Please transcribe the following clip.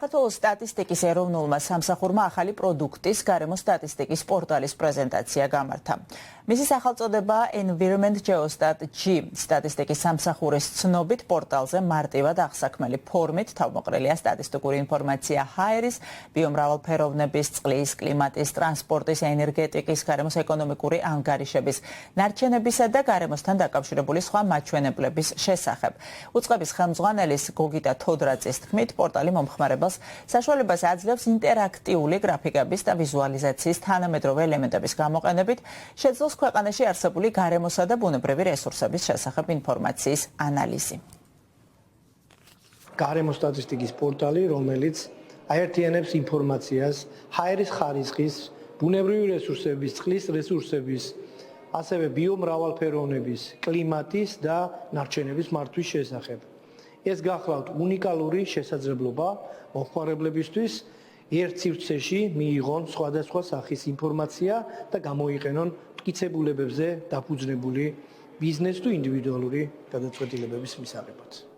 საქართველოს სტატისტიკის ეროვნულმა სამსახურმა ახალი პროდუქტის გარემო სტატისტიკის პორტალის პრეზენტაცია გამართა. მისი სახელწოდება Environment Geostat G სტატისტიკის სამსახურის ცნობით პორტალზე მარტივად აღსაქმელი ფორმით თავმოყრილია სტატისტიკური ინფორმაცია ჰაერის, ბიომრავალფეროვნების, წყლის, კლიმატის, ტრანსპორტის, ენერგეტიკის, გარემოს ეკონომიკური ანგარიშების, ნარჩენებისა და გარემოსთან დაკავშირებული სხვა მაჩვენებლების შესახებ. უწყების ხელმძღვანელის გოგიტა თოდრაძის თქმით, პორტალი მომხმარებელს საშუალებას აძლევს ინტერაქტიული გრაფიკების და ვიზუალიზაციის თანამედროვე ელემენტების გამოყენებით შეძლოს ქვეყანაში არსებული გარემოსა და ბუნებრივი რესურსების შესახებ ინფორმაციის ანალიზი. გარემო სტატისტიკის პორტალი, რომელიც აერთიანებს ინფორმაციას ჰაერის ხარისხის, ბუნებრივი რესურსების, წყლის რესურსების, ასევე ბიომრავალფეროვნების, კლიმატის და ნარჩენების მართვის შესახებ. ეს გახლავთ უნიკალური შესაძლებლობა მომხმარებლებისთვის ერთ სივრცეში მიიღონ სხვადასხვა სახის ინფორმაცია და გამოიყენონ მტკიცებულებებზე დაფუძნებული ბიზნეს თუ ინდივიდუალური გადაწყვეტილებების მისაღებად.